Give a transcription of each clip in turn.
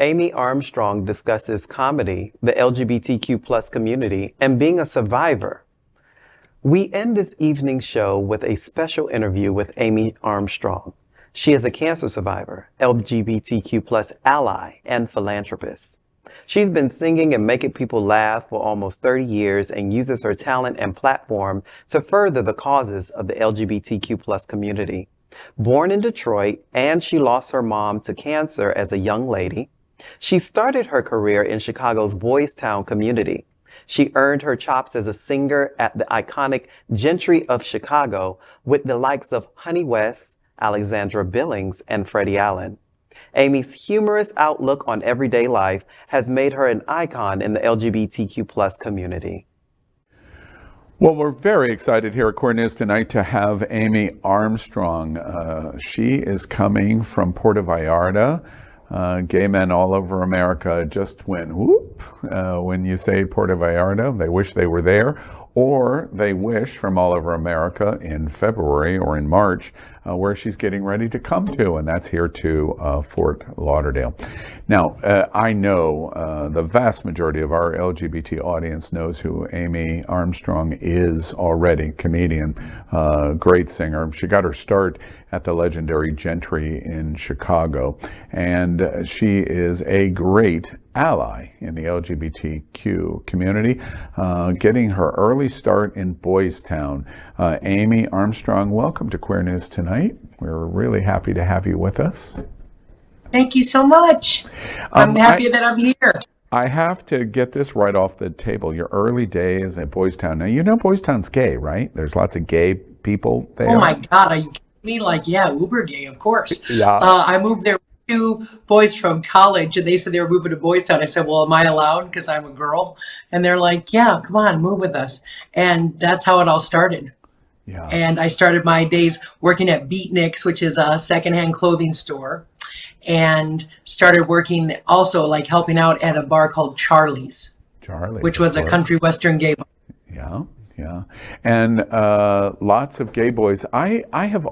Amy Armstrong discusses comedy, the LGBTQ plus community, and being a survivor. We end this evening's show with a special interview with Amy Armstrong. She is a cancer survivor, LGBTQ plus ally, and philanthropist. She's been singing and making people laugh for almost 30 years and uses her talent and platform to further the causes of the LGBTQ plus community. Born in Detroit, and she lost her mom to cancer as a young lady, she started her career in Chicago's Boystown community. She earned her chops as a singer at the iconic Gentry of Chicago with the likes of Honey West, Alexandra Billings, and Freddy Allen. Amy's humorous outlook on everyday life has made her an icon in the LGBTQ plus community. Well, we're very excited here at Queer News Tonight to have Amy Armstrong. She is coming from Puerto Vallarta. Gay men all over America just went whoop when you say Puerto Vallarta. They wish they were there, or they wish from all over America in February or in March where she's getting ready to come to, and that's here to Fort Lauderdale. Now, I know the vast majority of our LGBT audience knows who Amy Armstrong is already, comedian, great singer. She got her start at the legendary Gentry in Chicago, and she is a great ally in the LGBTQ community, getting her early start in Boystown. Amy Armstrong, welcome to Queer News Tonight. We're really happy to have you with us. Thank you so much. I'm happy that I'm here. I have to get this right off the table. Your early days at Boystown. Now, you know Boystown's gay, right? There's lots of gay people there. Oh my God, are you kidding me? Like, yeah, uber gay, of course. Yeah. I moved there with two boys from college, and they said they were moving to Boystown. I said, well, am I allowed? Because I'm a girl. And they're like, yeah, come on, move with us. And that's how it all started. Yeah. And I started my days working at Beatniks, which is a secondhand clothing store, and started working also like helping out at a bar called Charlie's, which was a country western gay bar. Yeah, yeah. And lots of gay boys. I have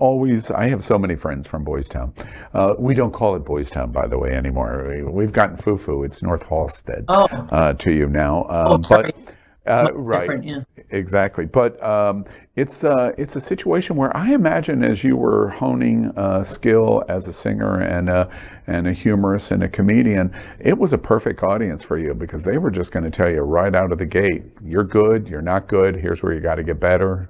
so many friends from Boystown. We don't call it Boystown, by the way, anymore. We've gotten foo-foo. It's North Halstead to you now. Sorry. Right. Yeah. Exactly. But it's a situation where I imagine as you were honing skill as a singer and a humorist and a comedian, it was a perfect audience for you because they were just going to tell you right out of the gate, you're good, you're not good, here's where you got to get better.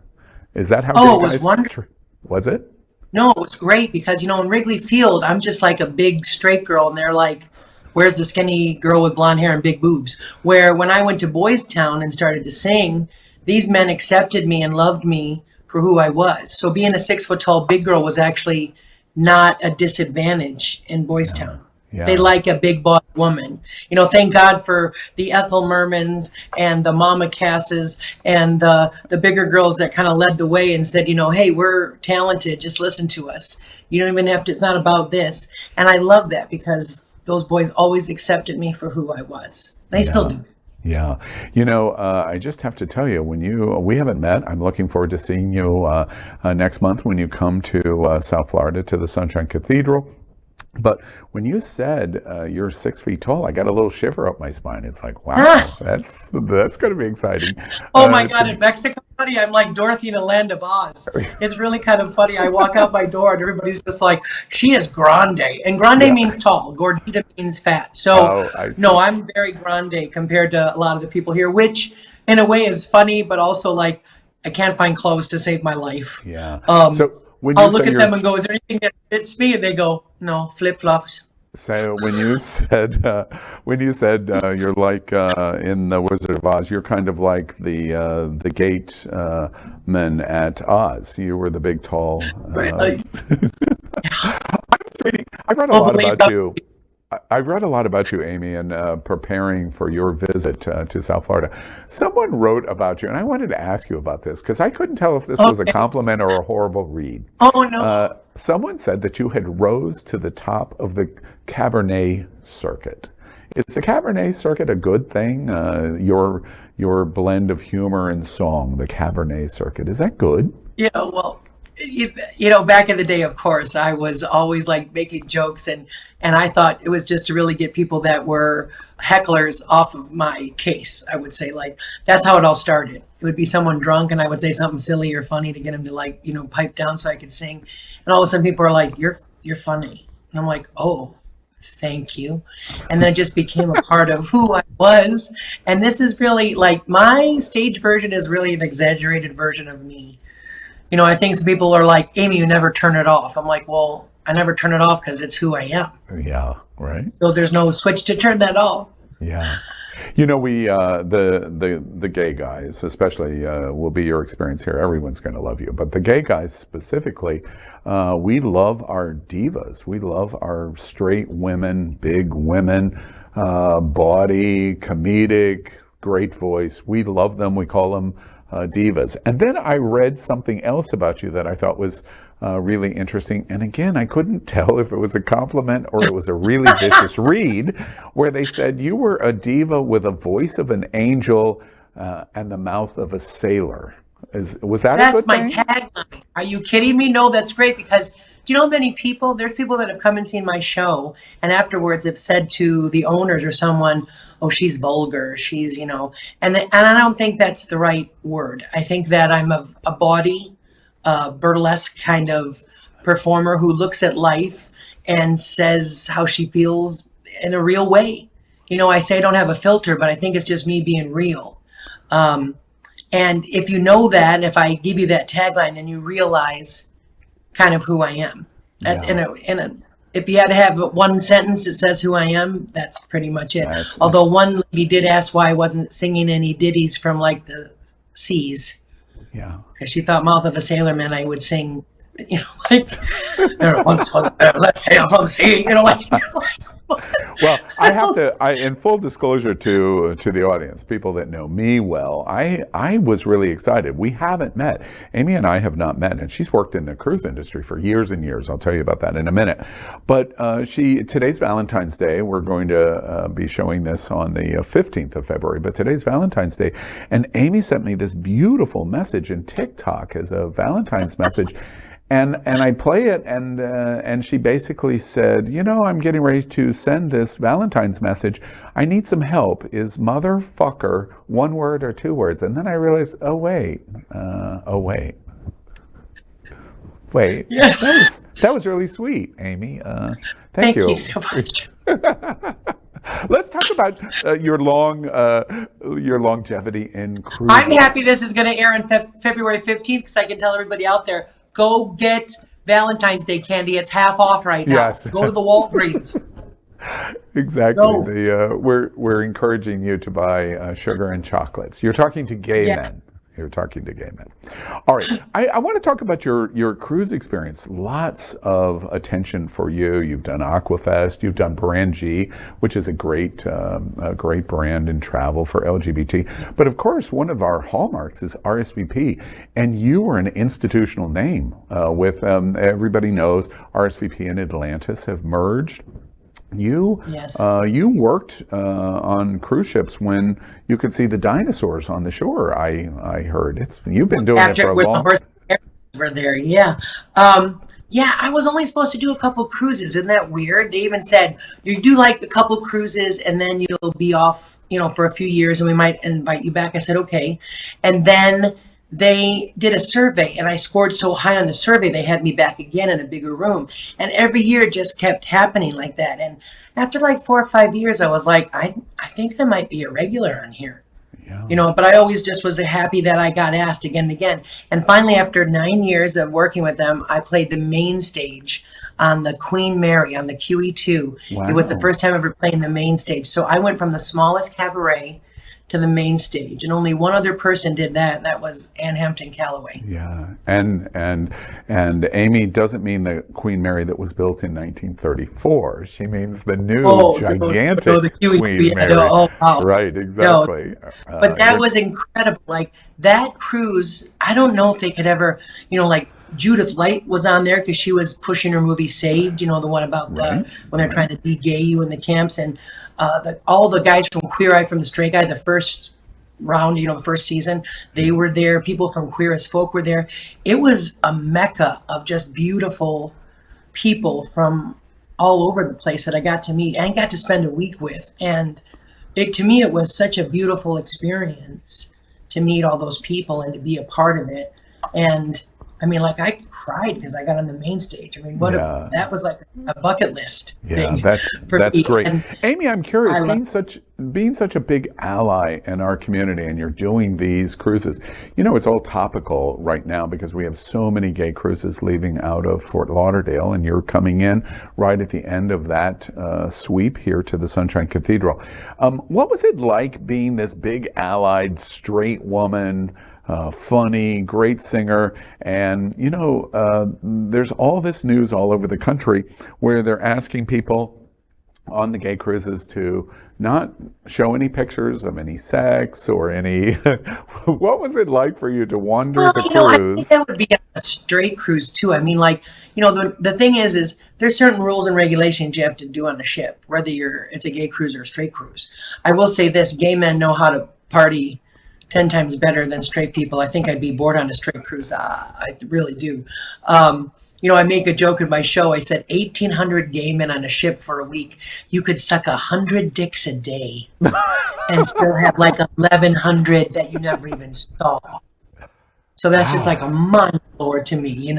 Is that how it was wonderful. Was it? No, it was great because, you know, in Wrigley Field, I'm just like a big straight girl, and they're like, where's the skinny girl with blonde hair and big boobs? Where when I went to Boys Town and started to sing, these men accepted me and loved me for who I was. So being a 6 foot tall big girl was actually not a disadvantage in Boys Town. Yeah. They like a big body woman. You know, thank God for the Ethel Mermans and the Mama Casses and the bigger girls that kind of led the way and said, you know, hey, we're talented. Just listen to us. You don't even have to, it's not about this. And I love that because those boys always accepted me for who I was. They still do. Yeah. You know, I just have to tell you, we haven't met. I'm looking forward to seeing you next month when you come to South Florida to the Sunshine Cathedral. But when you said you're 6 feet tall, I got a little shiver up my spine. It's like, wow, that's going to be exciting. Oh my God, in Mexico City, I'm like Dorothy in the Land of Oz. It's really kind of funny. I walk out my door and everybody's just like, she is grande. And grande means tall. Gordita means fat. So no, I'm very grande compared to a lot of the people here, which in a way is funny, but also like, I can't find clothes to save my life. Yeah. I'll look at them and go, is there anything that fits me? And they go, no, flip-flops. So when you said you're like in the Wizard of Oz, you're kind of like the gate men at Oz. You were the big, tall. I read a lot about you. I read a lot about you, Amy, and preparing for your visit to South Florida. Someone wrote about you, and I wanted to ask you about this because I couldn't tell if this was a compliment or a horrible read. Oh, no. Someone said that you had rose to the top of the Cabernet circuit. Is the Cabernet circuit a good thing? Your blend of humor and song, the Cabernet circuit, is that good? Yeah, well, back in the day, of course, I was always like making jokes, and I thought it was just to really get people that were hecklers off of my case. I would say, like, that's how it all started. It would be someone drunk, and I would say something silly or funny to get him to, like, pipe down so I could sing. And all of a sudden people are like, you're funny. And I'm like, oh, thank you. And then it just became a part of who I was. And this is really, like, my stage version is really an exaggerated version of me. I think some people are like, Amy, you never turn it off. I'm like, well, I never turn it off because it's who I am. Yeah, right. So there's no switch to turn that off. Yeah. We the gay guys, especially, will be your experience here. Everyone's going to love you, but the gay guys specifically, we love our divas. We love our straight women, big women, body, comedic, great voice. We love them. We call them divas. And then I read something else about you that I thought was really interesting. And again, I couldn't tell if it was a compliment or it was a really vicious read, where they said you were a diva with a voice of an angel and the mouth of a sailor. Was that a good thing? That's my tagline. Are you kidding me? No, that's great, because do you know many people, there's people that have come and seen my show and afterwards have said to the owners or someone, oh, she's vulgar, she's, and I don't think that's the right word. I think that I'm a bawdy, burlesque kind of performer who looks at life and says how she feels in a real way. I say I don't have a filter, but I think it's just me being real. And if you know that, if I give you that tagline, then you realize kind of who I am. That's if you had to have one sentence that says who I am, that's pretty much it. Although one lady did ask why I wasn't singing any ditties from, like, the seas. Yeah. Because she thought Mouth of a Sailor Man, I would sing, like, there once was a let's sail from sea, Well, I have to, in full disclosure to the audience, people that know me well, I was really excited. We haven't met. Amy and I have not met, and she's worked in the cruise industry for years and years. I'll tell you about that in a minute. But today's Valentine's Day. We're going to be showing this on the 15th of February, but today's Valentine's Day. And Amy sent me this beautiful message in TikTok as a Valentine's message. And I play it, and she basically said, I'm getting ready to send this Valentine's message. I need some help. Is motherfucker one word or two words? And then I realized, wait. Yes. That was really sweet, Amy. Thank you so much. Let's talk about your longevity in cruise. I'm happy this is going to air on February 15th, because I can tell everybody out there, go get Valentine's Day candy. It's half off right now. Yes. Go to the Walgreens. Exactly. We're encouraging you to buy sugar and chocolates. You're talking to gay men. You're talking to gay men. All right. I want to talk about your cruise experience. Lots of attention for you. You've done Aquafest. You've done Brand G, which is a great brand in travel for LGBT. But of course, one of our hallmarks is RSVP. And you were an institutional name with everybody knows RSVP and Atlantis have merged. You worked on cruise ships when you could see the dinosaurs on the shore. I heard you've been doing it for a long time. Were there, I was only supposed to do a couple cruises. Isn't that weird? They even said you do like a couple cruises and then you'll be off, for a few years, and we might invite you back. I said okay, and then they did a survey, and I scored so high on the survey, they had me back again in a bigger room. And every year it just kept happening like that. And after like 4 or 5 years, I was like, I think there might be a regular on here. Yeah. But I always just was happy that I got asked again and again. And finally, after 9 years of working with them, I played the main stage on the Queen Mary on the QE2. Wow. It was the first time ever playing the main stage. So I went from the smallest cabaret to the main stage, and only one other person did that, and that was Ann Hampton Calloway. Yeah, and Amy doesn't mean the Queen Mary that was built in 1934. She means the new gigantic the Queen Mary. Wow. Right, exactly. But that was incredible. Like that cruise, I don't know if they could ever, like Judith Light was on there because she was pushing her movie Saved, the one about when they're trying to de-gay you in the camps, and all the guys from Queer Eye from the Straight Guy, the first round, the first season, they were there. People from Queer as Folk were there. It was a mecca of just beautiful people from all over the place that I got to meet and got to spend a week with. And to me, it was such a beautiful experience to meet all those people and to be a part of it. And I mean, like, I cried because I got on the main stage. I mean, that was like a bucket list thing. That's great. And Amy, I'm curious, being such a big ally in our community, and you're doing these cruises, it's all topical right now because we have so many gay cruises leaving out of Fort Lauderdale, and you're coming in right at the end of that sweep here to the Sunshine Cathedral. What was it like being this big allied straight woman, funny, great singer, and there's all this news all over the country where they're asking people on the gay cruises to not show any pictures of any sex or any. What was it like for you to wander the cruise? I think that would be a straight cruise too. I mean, like, the thing is there's certain rules and regulations you have to do on a ship, whether it's a gay cruise or a straight cruise. I will say this: gay men know how to party 10 times better than straight people. I think I'd be bored on a straight cruise. I really do. I make a joke in my show. I said 1,800 gay men on a ship for a week. You could suck 100 dicks a day and still have like 1,100 that you never even saw. So that's just like a mind blower to me,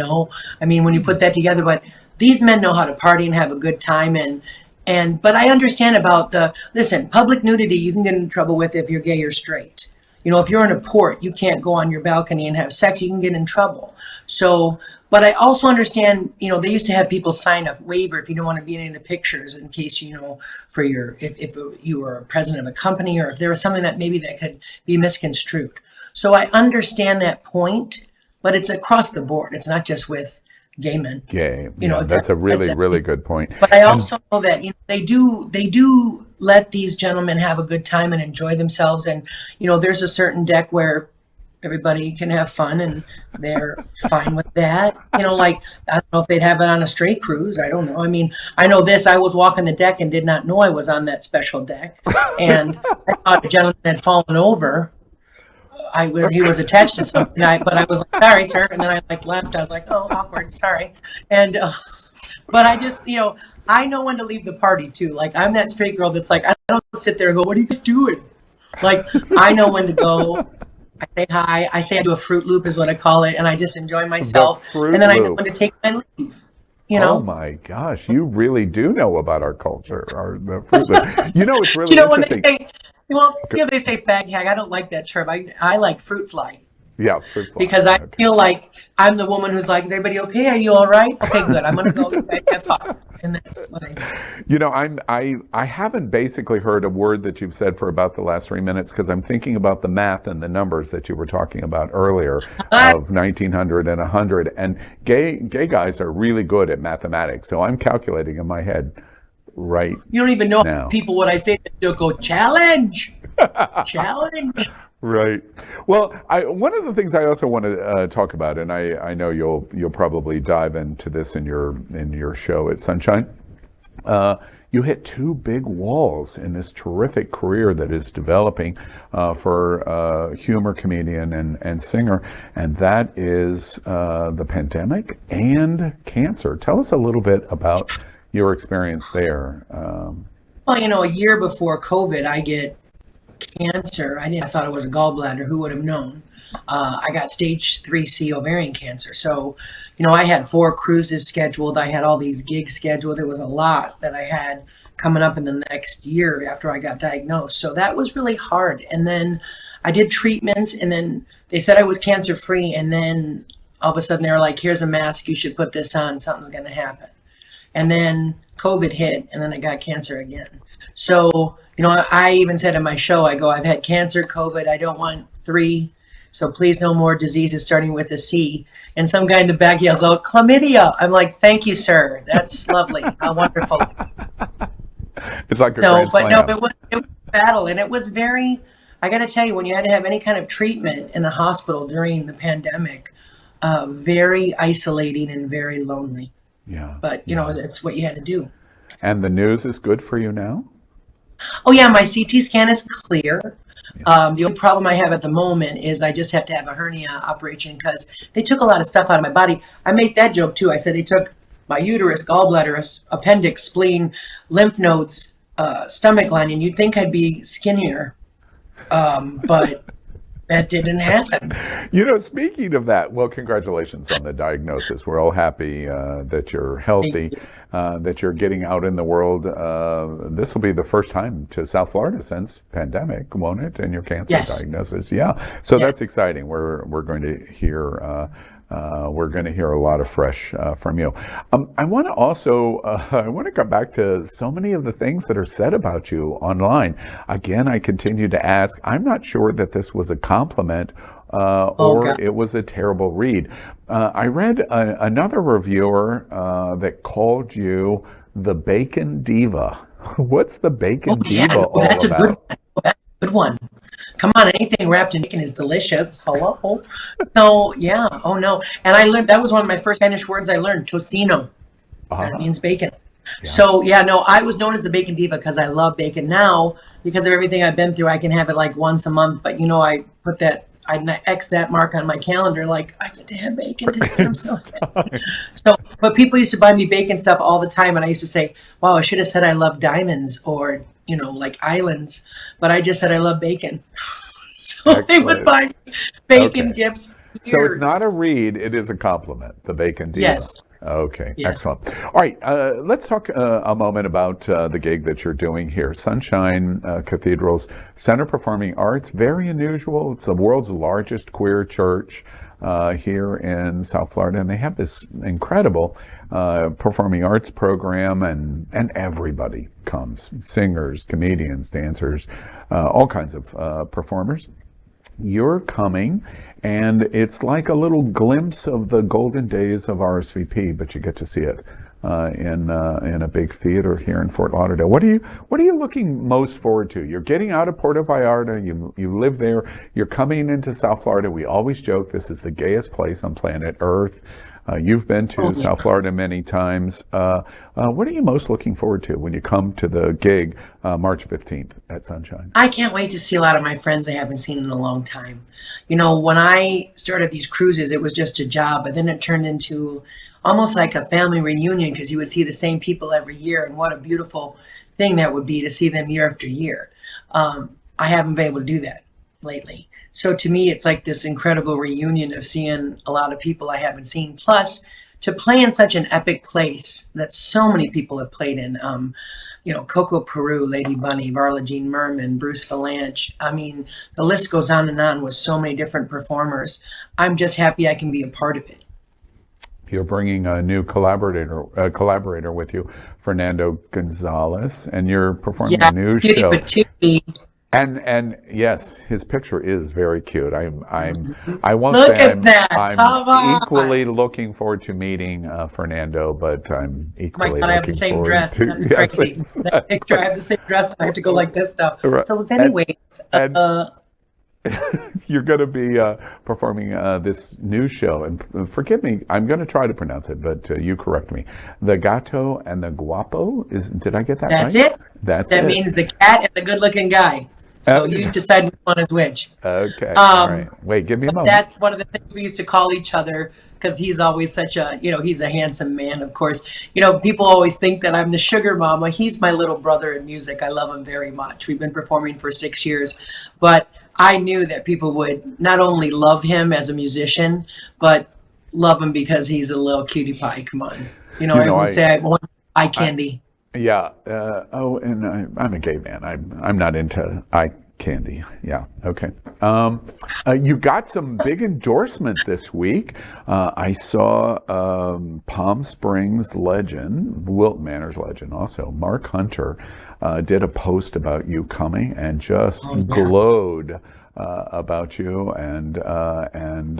I mean, when you put that together, but these men know how to party and have a good time. But I understand about public nudity you can get in trouble with if you're gay or straight. If you're in a port, you can't go on your balcony and have sex, you can get in trouble. So, but I also understand, they used to have people sign a waiver if you don't want to be in any of the pictures in case, for if you were a president of a company or if there was something that maybe that could be misconstrued. So I understand that point, but it's across the board. It's not just with gay men. That's a really good point. But I also know that they do let these gentlemen have a good time and enjoy themselves, and there's a certain deck where everybody can have fun and they're fine with that. Like, I don't know if they'd have it on a straight cruise. I don't know. I mean, I know this: I was walking the deck and did not know I was on that special deck, and I thought a gentleman had fallen over. He was attached to something, but I was like, sorry, sir. And then I left. I was like, oh, awkward, sorry. And, but I just, I know when to leave the party too. Like, I'm that straight girl that's like, I don't sit there and go, what are you guys doing? Like, I know when to go. I say hi. I say I do a Fruit Loop is what I call it. And I just enjoy myself. And then I know when to take my leave. Oh my gosh, you really do know about our culture. The Fruit Loop. It's really when interesting. they say, they say fag hag. I don't like that term. I like fruit fly. Yeah, fruit fly. Because I feel like I'm the woman who's like, is everybody okay? Are you all right? Okay, good. I'm going to go have fun. And that's what I haven't basically heard a word that you've said for about the last 3 minutes because I'm thinking about the math and the numbers that you were talking about earlier of 1,900 and 100. And gay guys are really good at mathematics. So I'm calculating in my head right You don't even know now. People, what I say, they'll go, challenge. Challenge. Right. Well, one of the things I also want to talk about, and I know you'll probably dive into this in your show at Sunshine. You hit two big walls in this terrific career that is developing for humor comedian and singer, and that is the pandemic and cancer. Tell us a little bit about your experience there. Well, a year before COVID, I get cancer. I thought it was a gallbladder. Who would have known? I got stage 3C ovarian cancer. So, I had 4 cruises scheduled. I had all these gigs scheduled. It was a lot that I had coming up in the next year after I got diagnosed. So that was really hard. And then I did treatments, and then they said I was cancer free. And then all of a sudden they were like, here's a mask. You should put this on. Something's going to happen. And then COVID hit, and then I got cancer again. So, I even said in my show, I go, I've had cancer, COVID. I don't want 3. So please, no more diseases starting with a C. And some guy in the back yells out, chlamydia. I'm like, thank you, sir. That's lovely. How wonderful. It's like a grand slam. No, it was a battle. And it was very, I got to tell you, when you had to have any kind of treatment in a hospital during the pandemic, very isolating and very lonely. Yeah. But, that's what you had to do. And the news is good for you now? Oh, yeah, my CT scan is clear. The only problem I have at the moment is I just have to have a hernia operation because they took a lot of stuff out of my body. I made that joke too. I said they took my uterus, gallbladder, appendix, spleen, lymph nodes, stomach lining. You'd think I'd be skinnier, but that didn't happen. Speaking of that, well, congratulations on the diagnosis. We're all happy that you're healthy, that you're getting out in the world. This will be the first time to South Florida since pandemic, won't it? And your cancer diagnosis. Yeah. So that's exciting. We're going to hear a lot of fresh from you. I want to also come back to so many of the things that are said about you online. Again, I continue to ask. I'm not sure that this was a compliment or it was a terrible read. I read another reviewer that called you the Bacon Diva. What's the Bacon Diva all about? Good one. Come on, anything wrapped in bacon is delicious. Hello. So yeah. Oh no. And I learned that was one of my first Spanish words I learned. Tocino. That means bacon. Yeah. So yeah, no, I was known as the Bacon Diva because I love bacon. Now, because of everything I've been through, I can have it like once a month. But I put that, I X that mark on my calendar. Like I get to have bacon today. I'm so happy. But people used to buy me bacon stuff all the time, and I used to say, "Wow, I should have said I love diamonds or." Like islands, but I just said I love bacon. So excellent. They would buy bacon gifts. So it's not a read, it is a compliment, the Bacon Diva. Yes. Okay, yes. Excellent. All right, let's talk a moment about the gig that you're doing here. Sunshine Cathedral's Center Performing Arts, very unusual. It's the world's largest queer church here in South Florida, and they have this incredible performing arts program, and everybody comes, singers, comedians, dancers, all kinds of performers. You're coming, and it's like a little glimpse of the golden days of RSVP, but you get to see it in a big theater here in Fort Lauderdale. What are you looking most forward to? You're getting out of Puerto Vallarta. You live there. You're coming into South Florida. We always joke this is the gayest place on planet Earth. You've been to South Florida many times. What are you most looking forward to when you come to the gig March 15th at Sunshine? I can't wait to see a lot of my friends I haven't seen in a long time. When I started these cruises, it was just a job, but then it turned into almost like a family reunion because you would see the same people every year, and what a beautiful thing that would be to see them year after year. I haven't been able to do that lately. So to me, it's like this incredible reunion of seeing a lot of people I haven't seen. Plus, to play in such an epic place that so many people have played in, Coco Peru, Lady Bunny, Varla Jean Merman, Bruce Valanche. I mean, the list goes on and on with so many different performers. I'm just happy I can be a part of it. You're bringing a new collaborator with you, Fernando Gonzalez, and you're performing a new show. Patootie. And yes, his picture is very cute. I won't Look say at that. I'm equally looking forward to meeting Fernando, but I'm equally I have the same dress. That's crazy. Exactly. That picture, I have the same dress, and I have to go like this now. Right. So anyways, you're going to be performing this new show, and forgive me, I'm going to try to pronounce it, but you correct me. The Gato and the Guapo, did I get that right? That's it. That means the cat and the good-looking guy. So you decide which one is which. Okay. All right. Wait, give me a moment. That's one of the things we used to call each other because he's always such a, he's a handsome man, of course. People always think that I'm the sugar mama. He's my little brother in music. I love him very much. We've been performing for 6 years. But I knew that people would not only love him as a musician, but love him because he's a little cutie pie. Come on. Everyone say I want eye candy. Yeah. And I'm a gay man. I'm not into eye candy. Yeah. Okay. You got some big endorsement this week. I saw Palm Springs legend, Wilton Manor's legend also, Mark Hunter, did a post about you coming and just glowed about you and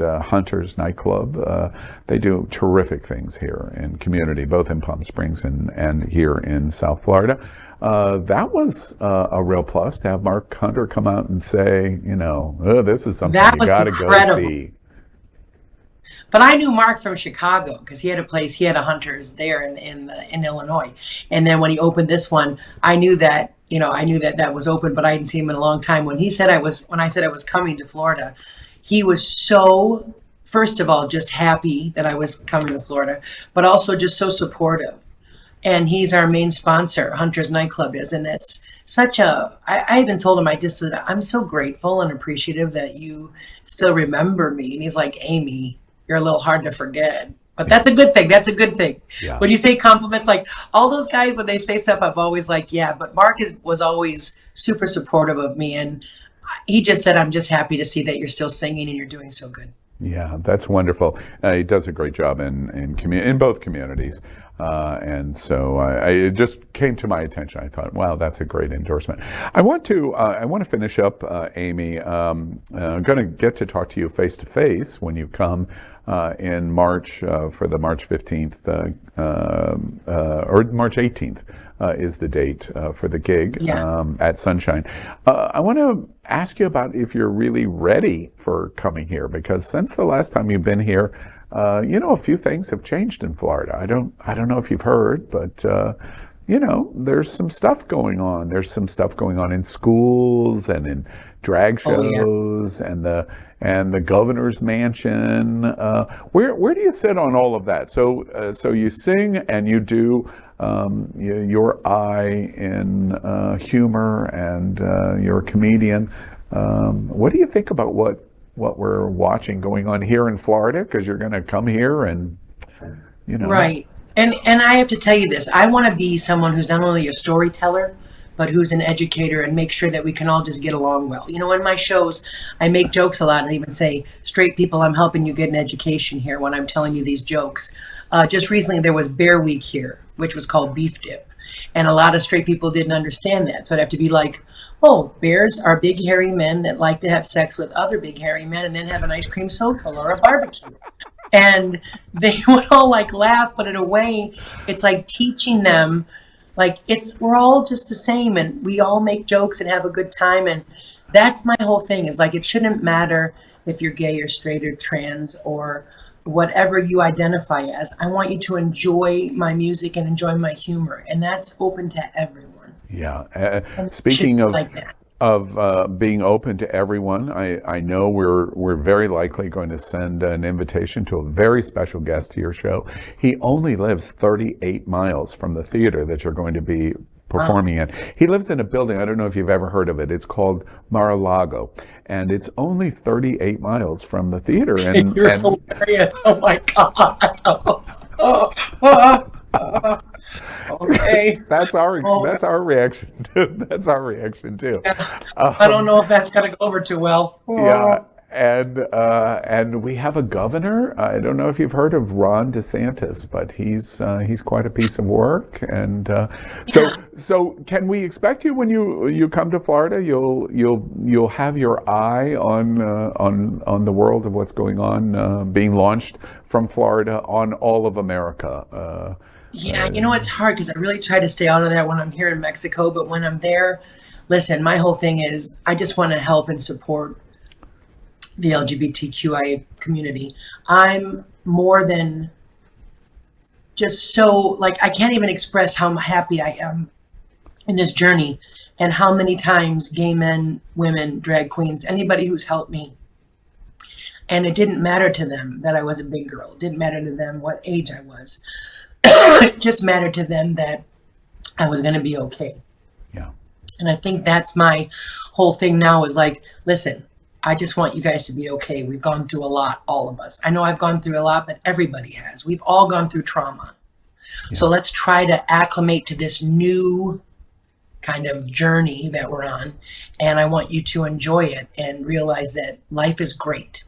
Hunter's nightclub. They do terrific things here in community, both in Palm Springs and here in South Florida. That was a real plus to have Mark Hunter come out and say, this is something you got to go see. But I knew Mark from Chicago because he had a Hunter's there in Illinois. And then when he opened this one, I knew that I knew that that was open, but I hadn't seen him in a long time. When I said I was coming to Florida, he was so, first of all, just happy that I was coming to Florida, but also just so supportive. And he's our main sponsor, Hunter's Nightclub is, and it's such I even told him, I just said, I'm so grateful and appreciative that you still remember me. And he's like, Amy, you're a little hard to forget. But that's a good thing. That's a good thing. Yeah. When you say compliments, like all those guys, when they say stuff, I've always like, yeah. But Mark was always super supportive of me. And he just said, I'm just happy to see that you're still singing and you're doing so good. Yeah, that's wonderful. He does a great job in both communities. And so it just came to my attention. I thought, wow, that's a great endorsement. I want to finish up, Amy. I'm going to get to talk to you face to face when you come in March for the March 15th or March 18th is the date for the gig at Sunshine. I want to ask you about if you're really ready for coming here, because since the last time you've been here, a few things have changed in Florida. I don't know if you've heard, but there's some stuff going on. There's some stuff going on in schools and in drag shows and the governor's mansion. Where do you sit on all of that? So you sing and you do your eye in humor, and you're a comedian. What do you think about what we're watching going on here in Florida? Because you're going to come here and, Right. And I have to tell you this. I want to be someone who's not only a storyteller, but who's an educator, and make sure that we can all just get along well. In my shows, I make jokes a lot and even say, straight people, I'm helping you get an education here when I'm telling you these jokes. Just recently, there was Bear Week here, which was called Beef Dip. And a lot of straight people didn't understand that. So I'd have to be like, oh, bears are big hairy men that like to have sex with other big hairy men and then have an ice cream social or a barbecue. And they would all like laugh, but in a way, it's like teaching them, like we're all just the same and we all make jokes and have a good time. And that's my whole thing, is like, it shouldn't matter if you're gay or straight or trans or whatever you identify as. I want you to enjoy my music and enjoy my humor, and that's open to everyone. Yeah. Speaking of like that. Being open to everyone, I know we're very likely going to send an invitation to a very special guest to your show. He only lives 38 miles from the theater that you're going to be performing in. He lives in a building, I don't know if you've ever heard of it. It's called Mar-a-Lago, and it's only 38 miles from the theater. And You're hilarious. Oh my God. Okay. That's our reaction too. That's our reaction too. Yeah. I don't know if that's gonna go over too well. Yeah. And we have a governor. I don't know if you've heard of Ron DeSantis, but he's quite a piece of work. And so can we expect you when you come to Florida? You'll have your eye on the world of what's going on, being launched from Florida on all of America. Yeah, it's hard because I really try to stay out of that when I'm here in Mexico. But when I'm there, listen, my whole thing is I just want to help and support the LGBTQIA community. I'm more than just so, like, I can't even express how happy I am in this journey and how many times gay men, women, drag queens, anybody who's helped me. And it didn't matter to them that I was a big girl. It didn't matter to them what age I was. It just mattered to them that I was going to be okay. Yeah. And I think that's my whole thing now, is like, listen, I just want you guys to be okay. We've gone through a lot, all of us. I know I've gone through a lot, but everybody has. We've all gone through trauma. Yeah. So let's try to acclimate to this new kind of journey that we're on. And I want you to enjoy it and realize that life is great.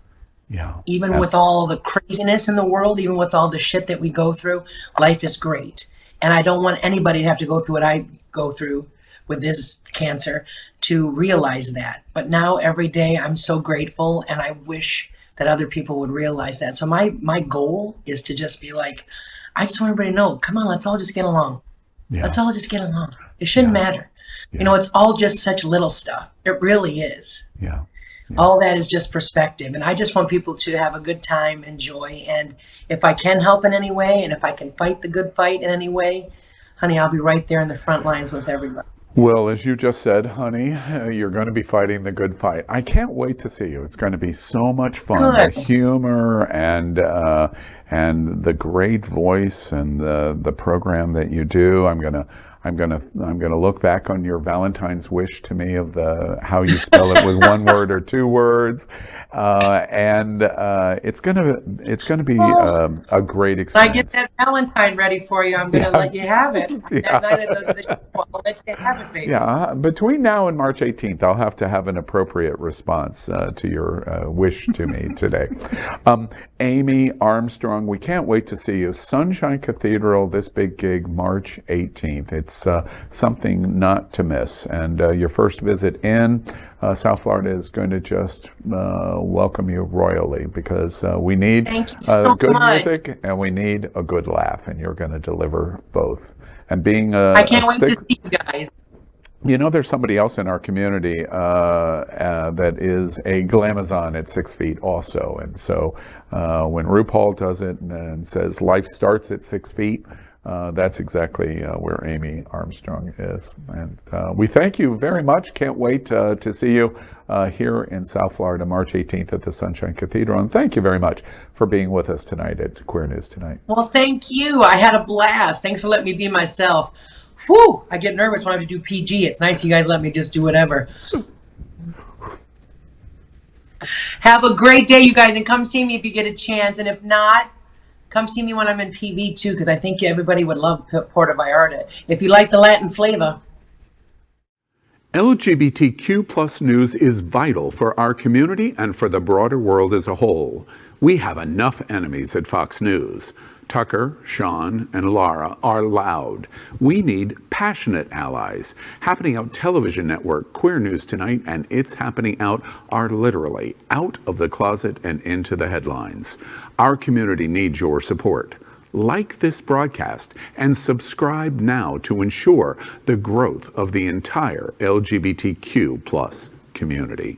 Yeah. Even with all the craziness in the world, even with all the shit that we go through, life is great. And I don't want anybody to have to go through what I go through with this cancer to realize that. But now every day I'm so grateful, and I wish that other people would realize that. So my goal is to just be like, I just want everybody to know, come on, let's all just get along. Yeah. Let's all just get along. It shouldn't matter. Yeah. It's all just such little stuff. It really is. Yeah. All that is just perspective. And I just want people to have a good time, enjoy. And if I can help in any way, and if I can fight the good fight in any way, honey, I'll be right there in the front lines with everybody. Well, as you just said, honey, you're going to be fighting the good fight. I can't wait to see you. It's going to be so much fun. Good. The humor and the great voice and the program that you do. I'm gonna look back on your Valentine's wish to me of how you spell it with one word or two words, and it's gonna be a great experience. I get that Valentine ready for you. I'm gonna let you have it. That night of the show, I'll let you have it, baby. Yeah, between now and March 18th, I'll have to have an appropriate response to your wish to me today. Amy Armstrong, we can't wait to see you. Sunshine Cathedral, this big gig, March 18th. It's something not to miss. And your first visit in South Florida is going to just welcome you royally, because we need good music and we need a good laugh, and you're going to deliver both. And being I can't wait to see you guys. You know, there's somebody else in our community that is a glamazon at 6 feet also. And so when RuPaul does it and says life starts at 6 feet, that's exactly where Amy Armstrong is. And we thank you very much. Can't wait to see you here in South Florida, March 18th at the Sunshine Cathedral. And thank you very much for being with us tonight at Queer News Tonight. Well, thank you. I had a blast. Thanks for letting me be myself. Whew, I get nervous when I have to do PG. It's nice you guys let me just do whatever. Have a great day, you guys, and come see me if you get a chance. And if not, come see me when I'm in PV too, because I think everybody would love Puerto Vallarta if you like the Latin flavor. LGBTQ plus news is vital for our community and for the broader world as a whole. We have enough enemies at Fox News. Tucker, Sean, and Laura are loud. We need passionate allies. Happening Out television network, Queer News Tonight, and It's Happening Out are literally out of the closet and into the headlines. Our community needs your support. Like this broadcast and subscribe now to ensure the growth of the entire LGBTQ plus community.